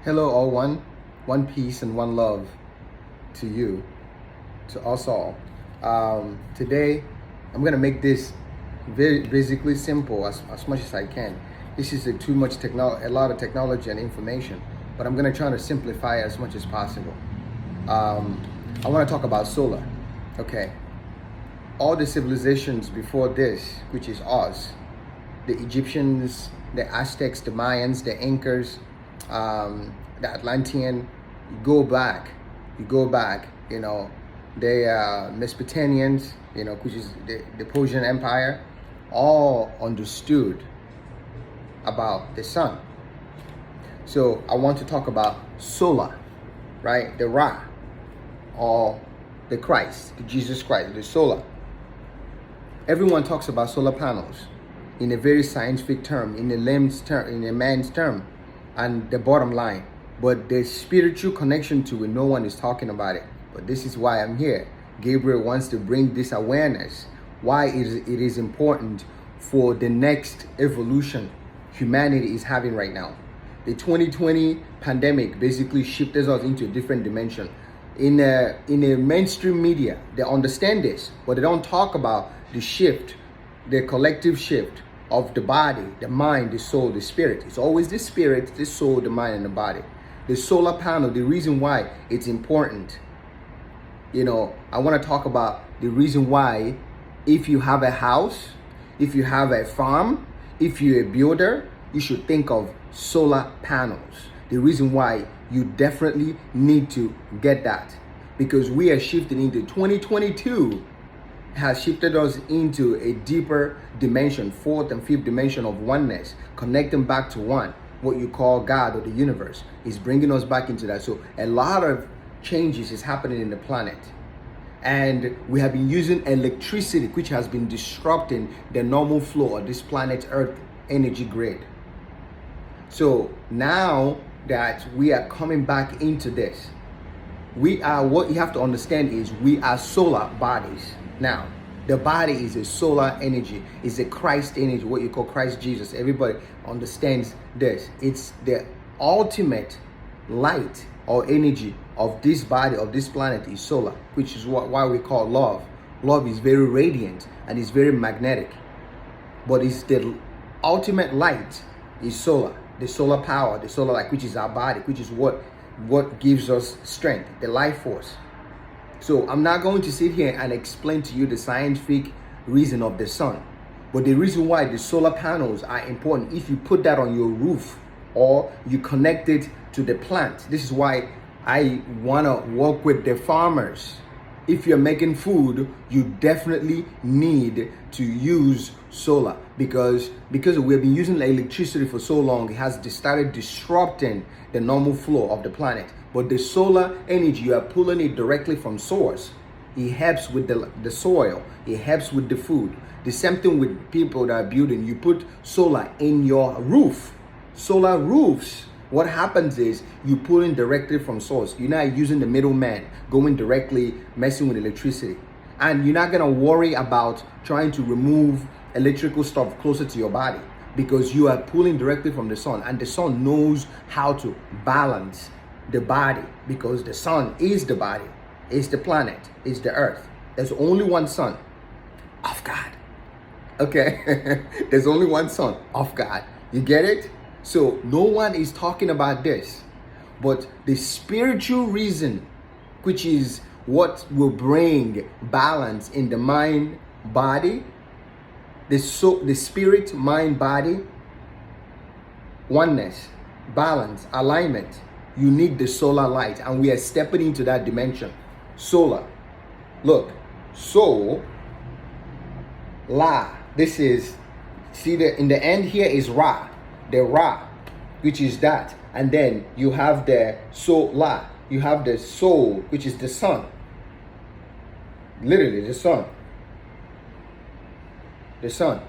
Hello, all one peace and one love to you, to us all. Today, I'm gonna make this very basically simple as much as I can. This is a lot of technology and information, but I'm gonna try to simplify it as much as possible. I want to talk about solar. Okay, all the civilizations before this, which is us, the Egyptians, the Aztecs, the Mayans, the Incas, the Atlantean, you go back, the Mesopotamians, which is the Persian Empire, all understood about the sun. So I want to talk about solar, right? The Ra, or the Christ, the Jesus Christ, the solar. Everyone talks about solar panels in a very scientific term, in a man's term, and the bottom line. But the spiritual connection to it, no one is talking about it. But this is why I'm here. Gabriel wants to bring this awareness, why it is important for the next evolution humanity is having right now. The 2020 pandemic basically shifted us into a different dimension. In a mainstream media, they understand this, but they don't talk about the shift, the collective shift of the body, the mind, the soul, the spirit. It's always the spirit, the soul, the mind, and the body. The solar panel, the reason why it's important. I want to talk about the reason why, if you have a house, if you have a farm, if you're a builder, you should think of solar panels. The reason why you definitely need to get that, because we are shifting into 2022 has shifted us into a deeper dimension, fourth and fifth dimension of oneness, connecting back to one, what you call God or the universe is bringing us back into that. So a lot of changes is happening in the planet, and we have been using electricity, which has been disrupting the normal flow of this planet Earth energy grid. So now that we are coming back into this, what you have to understand is we are solar bodies. Now, the body is a solar energy, is a Christ energy, what you call Christ Jesus. Everybody understands this. It's the ultimate light or energy of this body, of this planet, is solar, which is why we call love. Love is very radiant and is very magnetic, but it's the ultimate light is solar, the solar power, the solar light, which is our body, which is what gives us strength, the life force. So I'm not going to sit here and explain to you the scientific reason of the sun, but the reason why the solar panels are important, if you put that on your roof or you connect it to the plant. This is why I want to work with the farmers. If you're making food, you definitely need to use solar, because we've been using electricity for so long, it has started disrupting the normal flow of the planet. But the solar energy, you are pulling it directly from source. It helps with the soil, it helps with the food. The same thing with people that are building. You put solar in your roof. Solar roofs, what happens is you pull in directly from source. You're not using the middleman, going directly, messing with electricity. And you're not gonna worry about trying to remove electrical stuff closer to your body, because you are pulling directly from the sun, and the sun knows how to balance the body, because the sun is the body, is the planet, is the earth. There's only one sun of God. Okay? There's only one sun of God. You get it? So no one is talking about this, but the spiritual reason, which is what will bring balance in the mind, body, the spirit, mind, body, oneness, balance, alignment. You need the solar light, and we are stepping into that dimension. Solar. Look, soul, la. This is, in the end here is Ra, the Ra, which is that. And then you have the soul, la. You have the soul, which is the sun. Literally, the sun. The sun.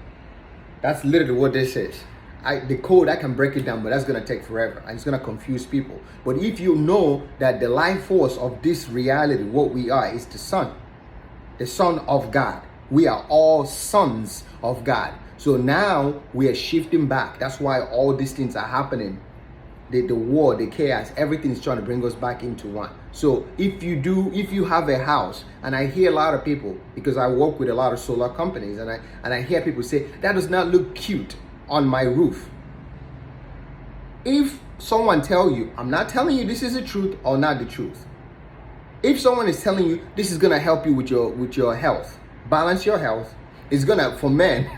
That's literally what this is. The code, I can break it down, but that's going to take forever, and it's going to confuse people. But if you know that the life force of this reality, what we are, is the son of God. We are all sons of God. So now we are shifting back. That's why all these things are happening. the war, the chaos, everything is trying to bring us back into one. So if you have a house, and I hear a lot of people, because I work with a lot of solar companies, and I hear people say, that does not look cute on my roof. If someone tell you, I'm not telling you this is the truth or not the truth. If someone is telling you this is gonna help you with your health, balance your health, it's gonna, for men,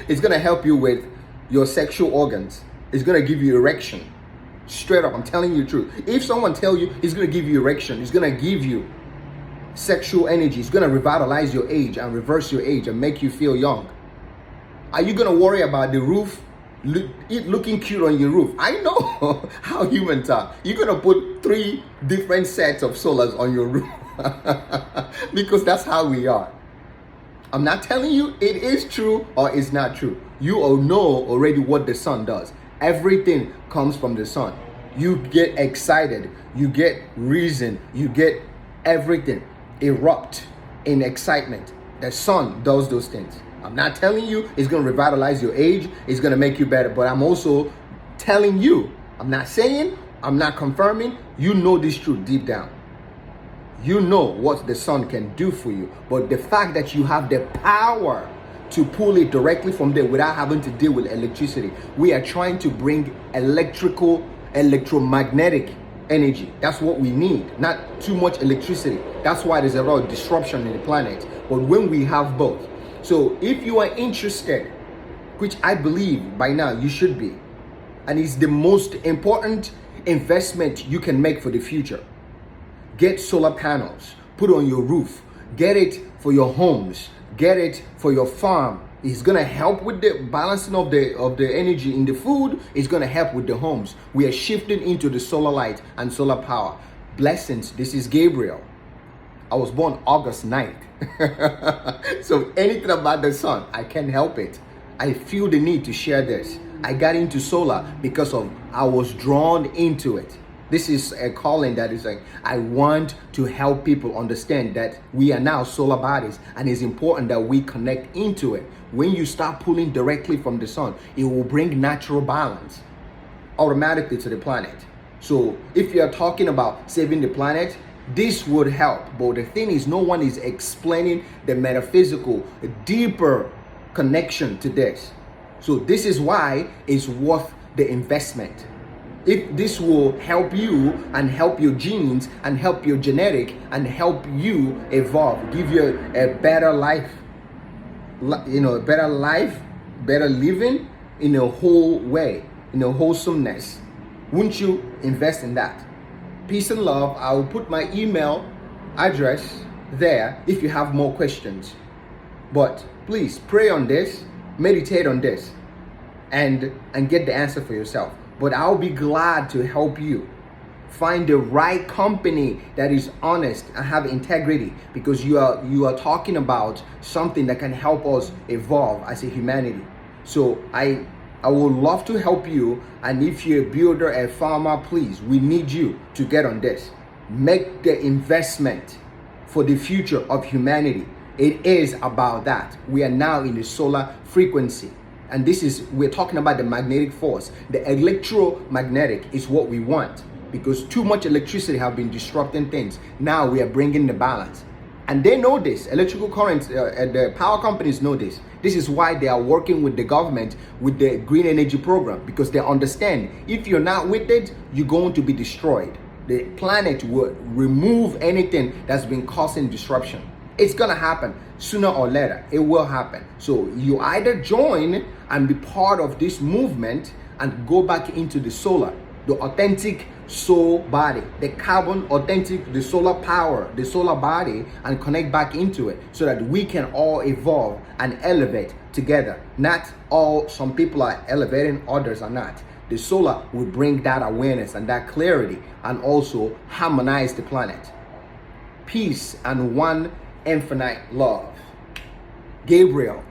it's gonna help you with your sexual organs. It's gonna give you erection. Straight up, I'm telling you the truth. If someone tell you it's gonna give you erection, it's gonna give you sexual energy, it's gonna revitalize your age and reverse your age and make you feel young, are you gonna worry about the roof looking cute on your roof? I know how humans are. You're gonna put 3 different sets of solars on your roof because that's how we are. I'm not telling you it is true or it's not true. You all know already what the sun does. Everything comes from the sun. You get excited, you get reason, you get everything erupt in excitement. The sun does those things. I'm not telling you it's going to revitalize your age, it's going to make you better, but I'm also telling you, I'm not saying, I'm not confirming, you know this truth deep down. You know what the sun can do for you, but the fact that you have the power to pull it directly from there without having to deal with electricity. We are trying to bring electromagnetic energy. That's what we need, not too much electricity. That's why there's a lot of disruption in the planet. But when we have both, so if you are interested, which I believe by now you should be, and it's the most important investment you can make for the future. Get solar panels, put on your roof, get it for your homes, get it for your farm. It's gonna help with the balancing of the energy in the food. It's gonna help with the homes. We are shifting into the solar light and solar power. Blessings. This is Gabriel. I was born August 9th. So anything about the sun, I can't help it. I feel the need to share this. I got into solar because I was drawn into it. This is a calling that is like, I want to help people understand that we are now solar bodies, and it's important that we connect into it. When you start pulling directly from the sun, it will bring natural balance automatically to the planet. So if you're talking about saving the planet, this would help. But the thing is, no one is explaining the metaphysical, deeper connection to this. So this is why it's worth the investment. If this will help you and help your genes and help your genetic and help you evolve, give you a better life, a better life, better living in a whole way, in a wholesomeness, wouldn't you invest in that? Peace and love. I will put my email address there if you have more questions. But please pray on this, meditate on this, and get the answer for yourself. But I'll be glad to help you find the right company that is honest and have integrity, because you are talking about something that can help us evolve as a humanity. So I would love to help you, and if you're a builder, a farmer, please, we need you to get on this. Make the investment for the future of humanity. It is about that. We are now in the solar frequency. And we're talking about the magnetic force. The electromagnetic is what we want, because too much electricity have been disrupting things. Now we are bringing the balance. And they know this. Electrical currents, and the power companies know this. This is why they are working with the government with the green energy program, because they understand if you're not with it, you're going to be destroyed. The planet will remove anything that's been causing disruption. It's gonna happen sooner or later. It will happen. So you either join and be part of this movement and go back into the solar, the authentic soul body, the carbon authentic, the solar power, the solar body, and connect back into it so that we can all evolve and elevate together. Not all, some people are elevating, others are not. The solar will bring that awareness and that clarity and also harmonize the planet. Peace and one infinite love. Gabriel.